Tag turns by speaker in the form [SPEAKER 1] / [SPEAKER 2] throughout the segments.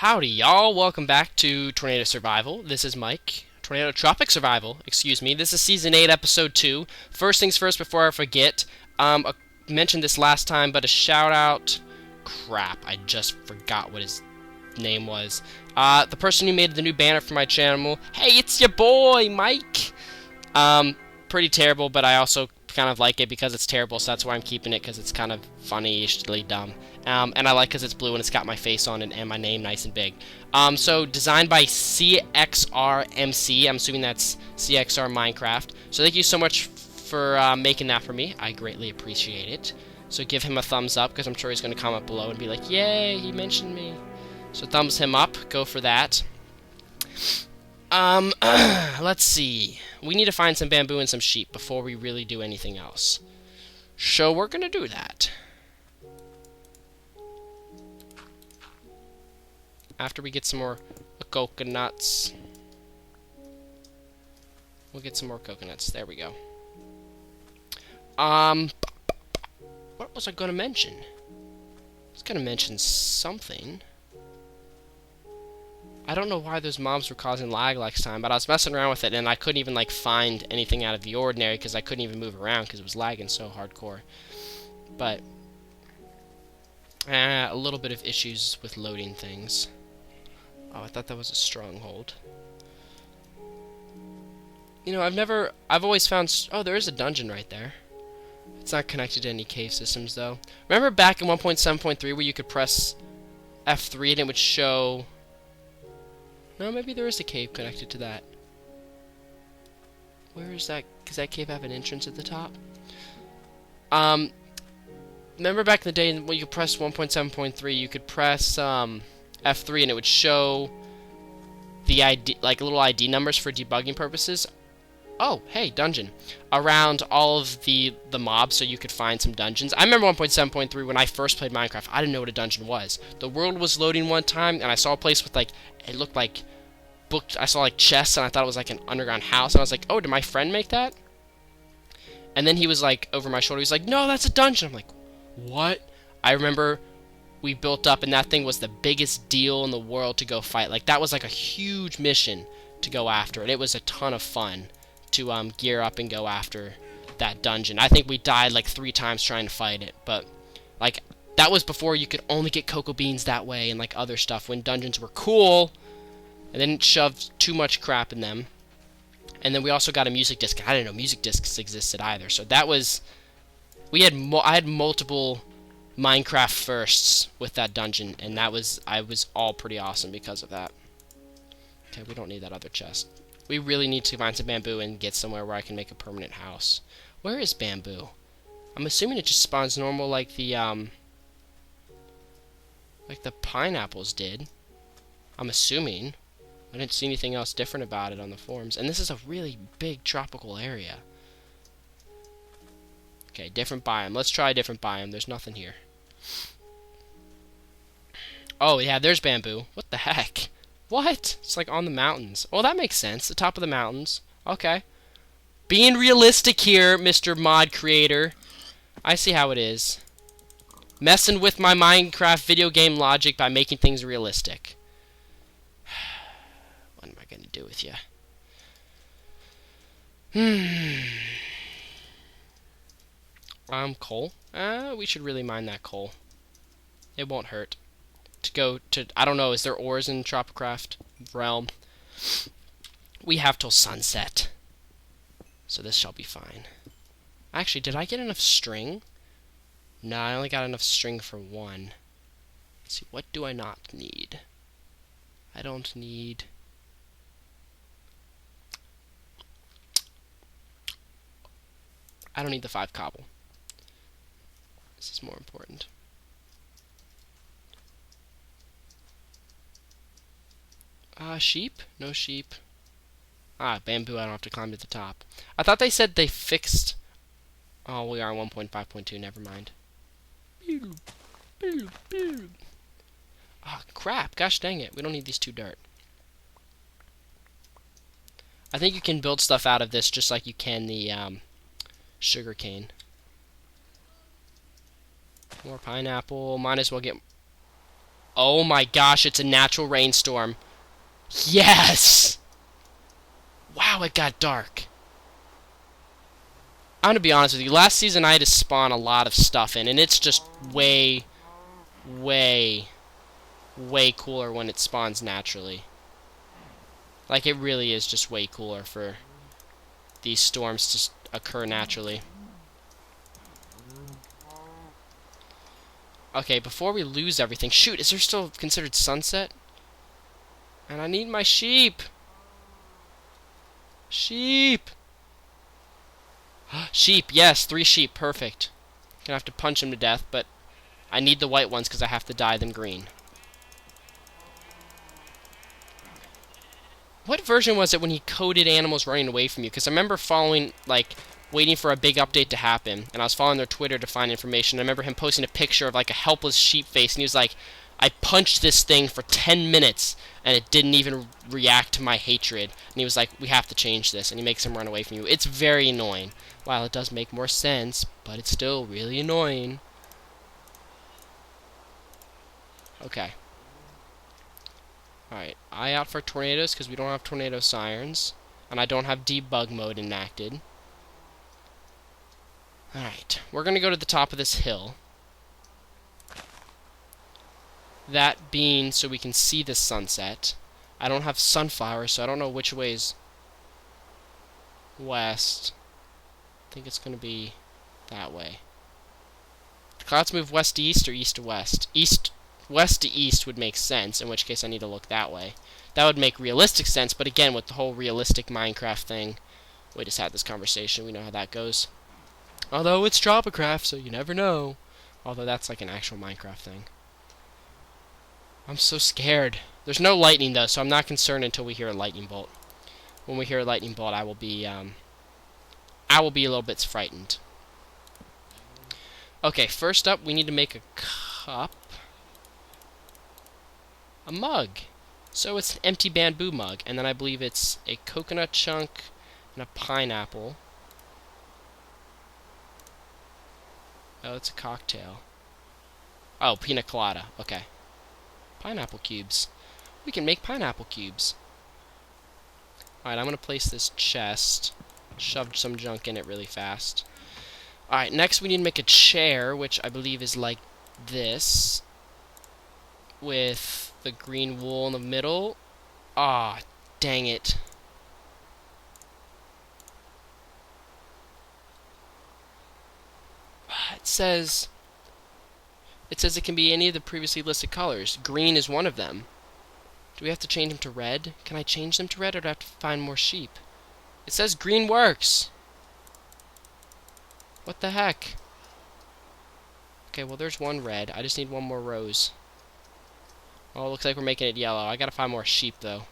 [SPEAKER 1] Howdy, y'all. Welcome back to Tornado Survival. This is Mike. Tropic Survival, excuse me. This is Season 8, Episode 2. First things first, before I forget, I mentioned this last time, but a shout out. Crap, I just forgot what his name was. The person who made the new banner for my channel. Hey, it's your boy, Mike! Pretty terrible, but I also kind of like it because it's terrible, so that's why I'm keeping it, because it's kind of funny-ishly dumb. And I like because it's blue and it's got my face on it and my name nice and big. So designed by CXRMC. I'm assuming that's CXR Minecraft. So thank you so much for making that for me. I greatly appreciate it. So give him a thumbs up, because I'm sure he's going to comment below and be like, yay, he mentioned me. So thumbs him up. Go for that. Let's see. We need to find some bamboo and some sheep before we really do anything else. So we're going to do that. After we get some more coconuts. We'll get some more coconuts. There we go. What was I going to mention? I was going to mention something. I don't know why those mobs were causing lag last time, but I was messing around with it, and I couldn't even, like, find anything out of the ordinary, because I couldn't even move around, because it was lagging so hardcore. But, a little bit of issues with loading things. Oh, I thought that was a stronghold. You know, I've always found, oh, there is a dungeon right there. It's not connected to any cave systems, though. Remember back in 1.7.3 where you could press F3 and it would show... No, maybe there is a cave connected to that. Where is that? Does that cave have an entrance at the top? Remember back in the day when you could press 1.7.3, you could press F3 and it would show the ID, like little ID numbers for debugging purposes. Oh, hey, dungeon. Around all of the mobs, so you could find some dungeons. I remember 1.7.3 when I first played Minecraft. I didn't know what a dungeon was. The world was loading one time, and I saw a place with, like, it looked like booked. I saw, like, chests, and I thought it was, like, an underground house. And I was like, oh, did my friend make that? And then he was, like, over my shoulder. He's like, no, that's a dungeon. I'm like, what? I remember we built up, and that thing was the biggest deal in the world to go fight. Like, that was, like, a huge mission to go after, and it was a ton of fun to gear up and go after that dungeon. I think we died like 3 times trying to fight it, but like that was before you could only get cocoa beans that way and like other stuff, when dungeons were cool and didn't shove too much crap in them. And then we also got a music disc. I didn't know music discs existed either, so that was I had multiple Minecraft firsts with that dungeon, and I was all pretty awesome because of that. Okay, we don't need that other chest. We really need to find some bamboo and get somewhere where I can make a permanent house. Where is bamboo? I'm assuming it just spawns normal like the pineapples did. I'm assuming. I didn't see anything else different about it on the forums. And this is a really big tropical area. Okay, different biome. Let's try a different biome. There's nothing here. Oh, yeah, there's bamboo. What the heck? What? It's like on the mountains. Oh, that makes sense. The top of the mountains. Okay. Being realistic here, Mr. Mod Creator. I see how it is. Messing with my Minecraft video game logic by making things realistic. What am I going to do with you? Coal. We should really mine that coal. It won't hurt. To go to, I don't know, is there ores in Tropicraft realm? We have till sunset, so this shall be fine. Actually, did I get enough string? No, I only got enough string for 1. Let's see, what do I not need? I don't need... I don't need the 5 cobble. This is more important. Sheep? No sheep. Bamboo, I don't have to climb to the top. I thought they said they fixed... Oh, we are on 1.5.2, never mind. Crap, gosh dang it. We don't need these 2 dirt. I think you can build stuff out of this just like you can the sugar cane. More pineapple. Might as well get... Oh my gosh, it's a natural rainstorm. Yes! Wow, it got dark. I'm gonna be honest with you. Last season I had to spawn a lot of stuff in, and it's just way, way, way cooler when it spawns naturally. Like, it really is just way cooler for these storms to occur naturally. Okay, before we lose everything... Shoot, is there still considered sunset? And I need my sheep! Sheep! Sheep, yes, 3 sheep, perfect. Gonna have to punch them to death, but I need the white ones because I have to dye them green. What version was it when he coded animals running away from you? Because I remember following, like, waiting for a big update to happen, and I was following their Twitter to find information. I remember him posting a picture of, like, a helpless sheep face, and he was like, I punched this thing for 10 minutes, and it didn't even react to my hatred. And he was like, we have to change this, and he makes him run away from you. It's very annoying. While it does make more sense, but it's still really annoying. Okay. Alright, eye out for tornadoes, because we don't have tornado sirens. And I don't have debug mode enacted. Alright, we're going to go to the top of this hill. That being so we can see the sunset. I don't have sunflowers, so I don't know which way is west. I think it's going to be that way. The clouds move west to east or east to west? West to east would make sense, in which case I need to look that way. That would make realistic sense, but again, with the whole realistic Minecraft thing, we just had this conversation, we know how that goes. Although it's Tropicraft, so you never know. Although that's like an actual Minecraft thing. I'm so scared. There's no lightning though, so I'm not concerned until we hear a lightning bolt. When we hear a lightning bolt, I will be a little bit frightened. Okay, first up, we need to make a cup. A mug. So it's an empty bamboo mug, and then I believe it's a coconut chunk and a pineapple. Oh, it's a cocktail. Oh, pina colada. Okay. Pineapple cubes. We can make pineapple cubes. Alright, I'm going to place this chest. Shoved some junk in it really fast. Alright, next we need to make a chair, which I believe is like this. With the green wool in the middle. Ah, dang it. It says it can be any of the previously listed colors. Green is one of them. Do we have to change them to red? Can I change them to red, or do I have to find more sheep? It says green works. What the heck? Okay, well there's one red. I just need one more rose. Oh, it looks like we're making it yellow. I gotta find more sheep, though.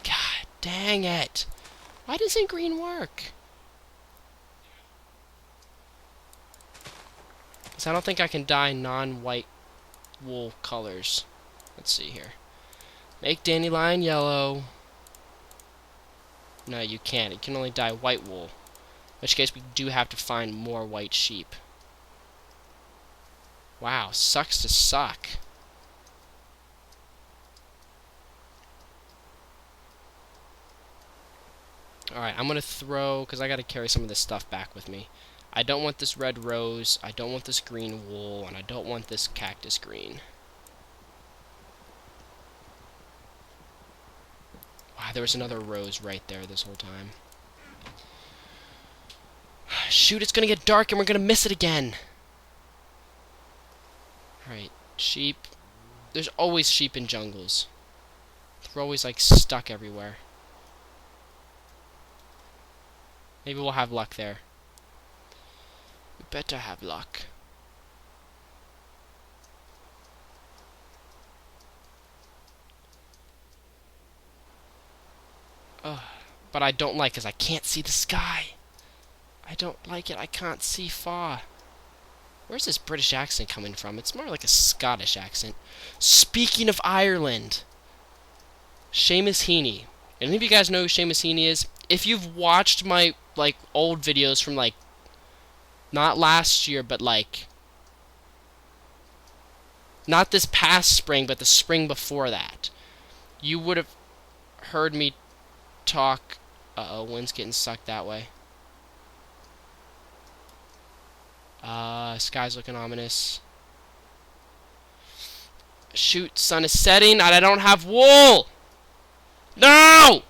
[SPEAKER 1] God dang it! Why doesn't green work? Because I don't think I can dye non-white wool colors. Let's see here. Make dandelion yellow. No, you can't. It can only dye white wool. In which case, we do have to find more white sheep. Wow, sucks to suck. Alright, I'm going to throw, because I got to carry some of this stuff back with me. I don't want this red rose, I don't want this green wool, and I don't want this cactus green. Wow, there was another rose right there this whole time. Shoot, it's going to get dark and we're going to miss it again. Alright, sheep. There's always sheep in jungles. They're always, like, stuck everywhere. Maybe we'll have luck there. We better have luck. But I don't like because I can't see the sky. I don't like it. I can't see far. Where's this British accent coming from? It's more like a Scottish accent. Speaking of Ireland, Seamus Heaney. Any of you guys know who Seamus Heaney is? If you've watched my old videos from not last year, but Not this past spring, but the spring before that. You would have heard me talk... Uh-oh, wind's getting sucked that way. Sky's looking ominous. Shoot, sun is setting, and I don't have wool! No!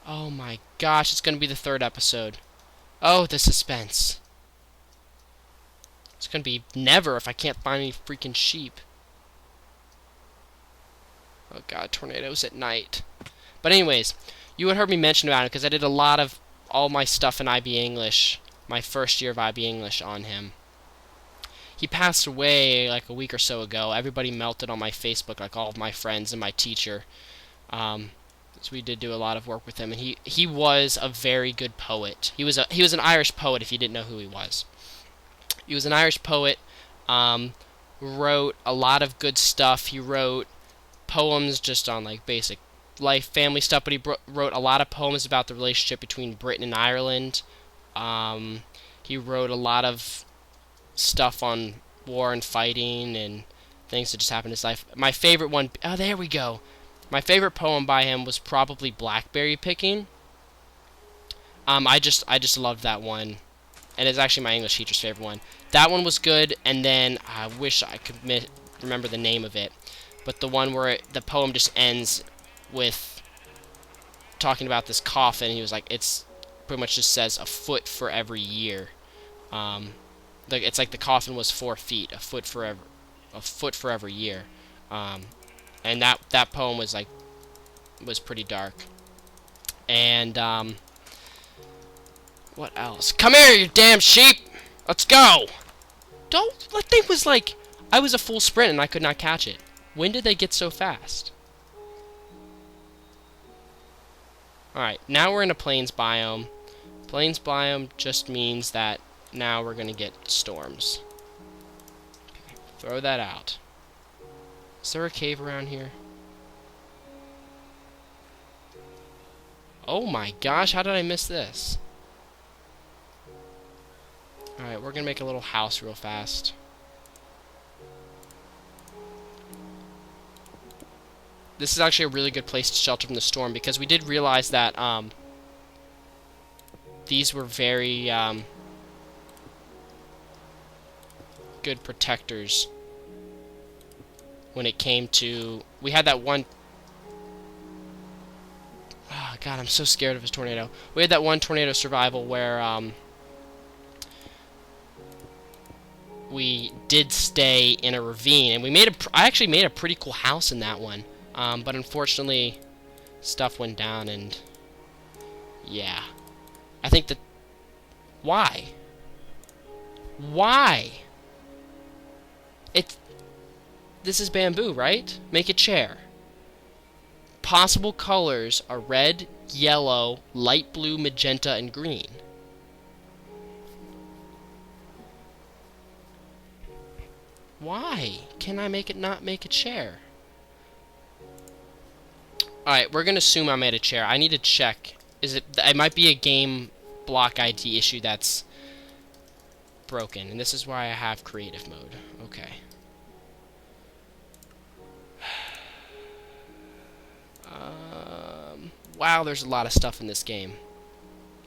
[SPEAKER 1] Oh my gosh, it's gonna be the 3rd episode. Oh, the suspense. It's gonna be never if I can't find any freaking sheep. Oh god, tornadoes at night. But anyways, you had heard me mention about it because I did a lot of all my stuff in IB English, my first year of IB English on him. He passed away like a week or so ago. Everybody melted on my Facebook, like all of my friends and my teacher. So we did do a lot of work with him, and he was a very good poet. He was an Irish poet. If you didn't know who he was an Irish poet. Wrote a lot of good stuff. He wrote poems just on like basic life, family stuff, but he wrote a lot of poems about the relationship between Britain and Ireland. He wrote a lot of stuff on war and fighting and things that just happened in his life. My favorite one, oh, there we go. My favorite poem by him was probably Blackberry Picking. I just loved that one, and it's actually my English teacher's favorite one. That one was good, and then I wish I could remember the name of it, but the one where the poem just ends with talking about this coffin. He was like, it's pretty much just says a foot for every year. It's like the coffin was 4 feet, a foot for every year. And that poem was pretty dark. And what else? Come here, you damn sheep! Let's go! That thing was like, I was a full sprint and I could not catch it. When did they get so fast? Alright, now we're in a plains biome. Plains biome just means that now we're gonna get storms. Okay, throw that out. Is there a cave around here? Oh my gosh, how did I miss this? Alright, we're gonna make a little house real fast. This is actually a really good place to shelter from the storm, because we did realize that these were very good protectors when it came to... We had that one... Oh god, I'm so scared of a tornado. We had that one tornado survival where we did stay in a ravine, and I actually made a pretty cool house in that one. But unfortunately, stuff went down, and yeah. I think that... Why? Why? This is bamboo, right? Make a chair. Possible colors are red, yellow, light blue, magenta, and green. Why can I not make a chair? Alright, we're gonna assume I made a chair. I need to check. It might be a game block ID issue that's broken, and this is why I have creative mode. Okay. Wow, there's a lot of stuff in this game,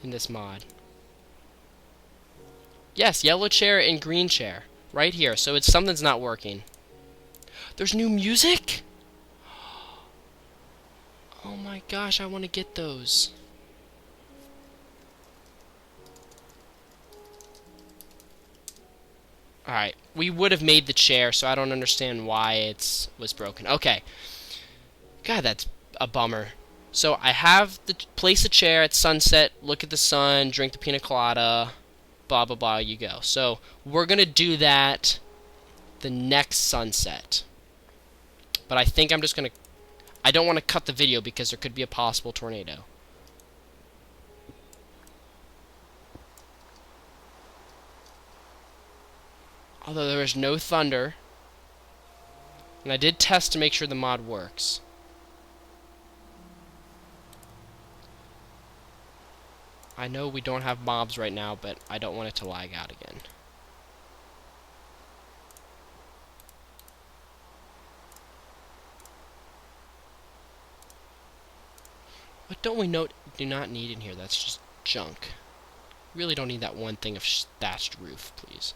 [SPEAKER 1] in this mod. Yes, yellow chair and green chair, right here. So something's not working. There's new music? Oh my gosh, I want to get those. Alright, we would have made the chair, so I don't understand why it was broken. Okay. God, that's a bummer. So I have place the chair at sunset, look at the sun, drink the pina colada, blah blah blah, you go. So we're gonna do that the next sunset. But I think I'm just gonna... I don't want to cut the video because there could be a possible tornado. Although there is no thunder. And I did test to make sure the mod works. I know we don't have mobs right now, but I don't want it to lag out again. What don't we do not need in here? That's just junk. Really don't need that one thing of thatched roof, please.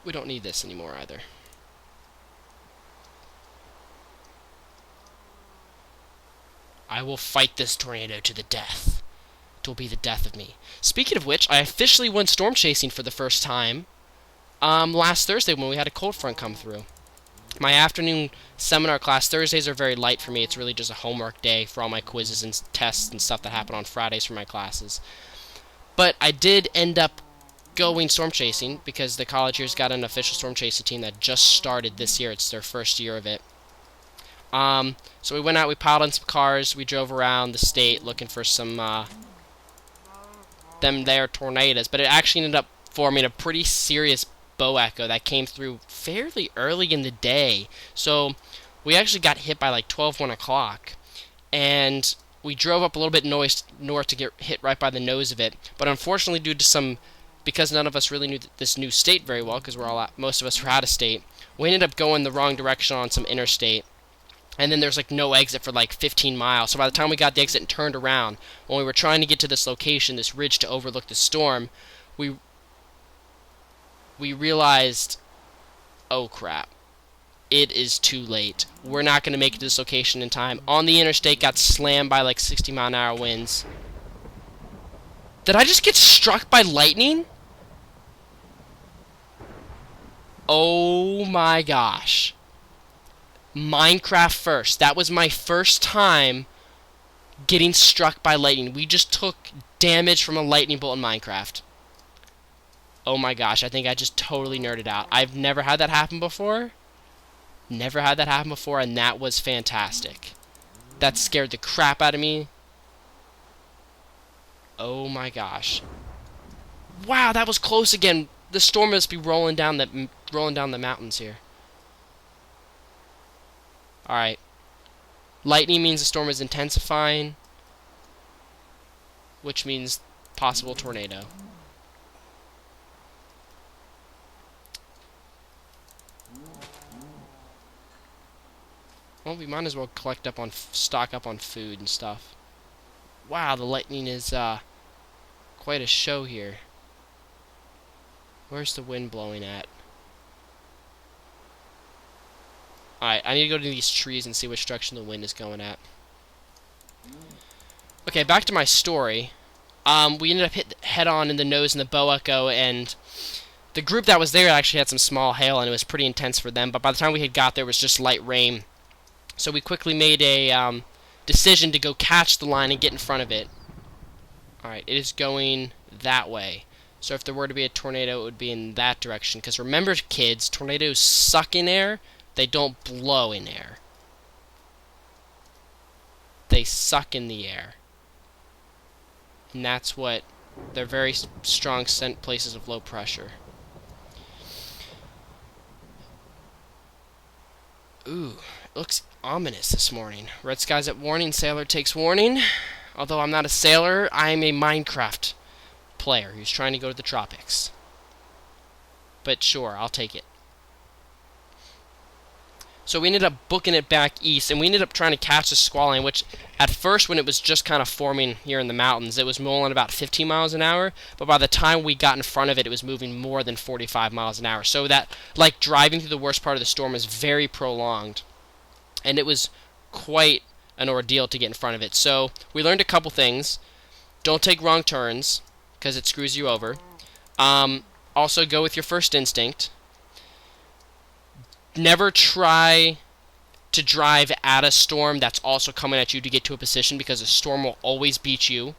[SPEAKER 1] We don't need this anymore either. I will fight this tornado to the death. It will be the death of me. Speaking of which, I officially went storm chasing for the first time last Thursday when we had a cold front come through. My afternoon seminar class, Thursdays are very light for me. It's really just a homework day for all my quizzes and tests and stuff that happen on Fridays for my classes. But I did end up going storm chasing because the college here's got an official storm chasing team that just started this year. It's their first year of it. So we went out, we piled in some cars, we drove around the state looking for some them there tornadoes, but it actually ended up forming a pretty serious bow echo that came through fairly early in the day. So we actually got hit by like 1 o'clock, and we drove up a little bit north to get hit right by the nose of it. But unfortunately, because none of us really knew this new state very well, because most of us were out of state, we ended up going the wrong direction on some interstate. And then there's like no exit for like 15 miles. So by the time we got the exit and turned around, when we were trying to get to this location, this ridge to overlook the storm, we realized, oh crap, it is too late. We're not going to make it to this location in time. On the interstate, got slammed by like 60-mile-an-hour winds. Did I just get struck by lightning? Oh my gosh. Minecraft first. That was my first time getting struck by lightning. We just took damage from a lightning bolt in Minecraft. Oh my gosh, I think I just totally nerded out. I've never had that happen before. Never had that happen before, and that was fantastic. That scared the crap out of me. Oh my gosh. Wow, that was close again. The storm must be rolling down the mountains here. Alright. Lightning means the storm is intensifying, which means possible tornado. Well, we might as well stock up on food and stuff. Wow, the lightning is quite a show here. Where's the wind blowing at? Alright, I need to go to these trees and see which direction the wind is going at. Okay, back to my story. We ended up hit head-on in the nose and the bow echo, and the group that was there actually had some small hail, and it was pretty intense for them, but by the time we had got there, it was just light rain. So we quickly made a decision to go catch the line and get in front of it. Alright, it is going that way. So if there were to be a tornado, it would be in that direction. Because remember, kids, tornadoes suck in air. They don't blow in air. They suck in the air. And that's what... They're very strong places of low pressure. Ooh, it looks ominous this morning. Red skies at warning, sailor takes warning. Although I'm not a sailor, I'm a Minecraft player who's trying to go to the tropics. But sure, I'll take it. So we ended up booking it back east, and we ended up trying to catch the squall, which at first, when it was just kind of forming here in the mountains, it was rolling about 15 miles an hour, but by the time we got in front of it, it was moving more than 45 miles an hour. So that, like, driving through the worst part of the storm is very prolonged, and it was quite an ordeal to get in front of it. So we learned a couple things. Don't take wrong turns, because it screws you over. Also, go with your first instinct. Never try to drive at a storm that's also coming at you to get to a position, because a storm will always beat you.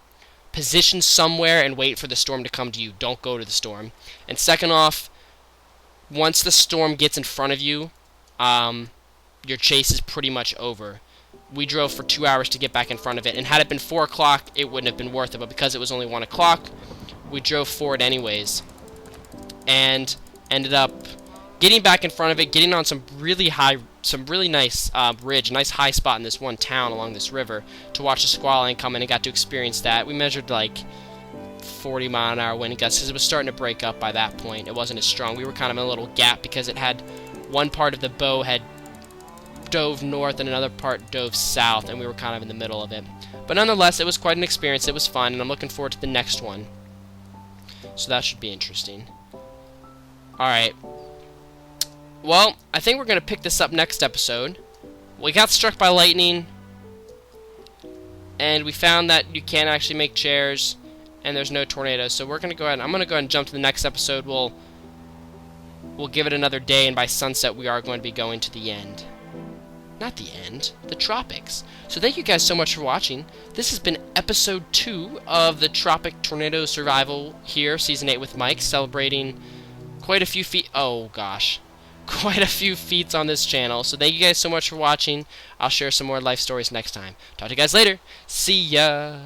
[SPEAKER 1] Position somewhere and wait for the storm to come to you. Don't go to the storm. And second off, once the storm gets in front of you, your chase is pretty much over. We drove for 2 hours to get back in front of it, and had it been 4 o'clock, it wouldn't have been worth it, but because it was only 1 o'clock, we drove for it anyways, and ended up getting back in front of it, getting on some really nice ridge, nice high spot in this one town along this river to watch the squall line come in, and got to experience that. We measured like 40-mile-an-hour wind gusts because it was starting to break up by that point. It wasn't as strong. We were kind of in a little gap because it had one part of the bow had dove north and another part dove south, and we were kind of in the middle of it. But nonetheless, it was quite an experience. It was fun, and I'm looking forward to the next one. So that should be interesting. Alright. Well, I think we're going to pick this up next episode. We got struck by lightning, and we found that you can't actually make chairs, and there's no tornadoes. So we're going to go ahead, I'm going to go ahead and jump to the next episode. We'll give it another day, and by sunset we are going to be going to the end. Not the end, the tropics. So thank you guys so much for watching. This has been episode 2 of the Tropic Tornado Survival here, season 8 with Mike, celebrating quite a few quite a few feats on this channel. So thank you guys so much for watching. I'll share some more life stories next time. Talk to you guys later. See ya.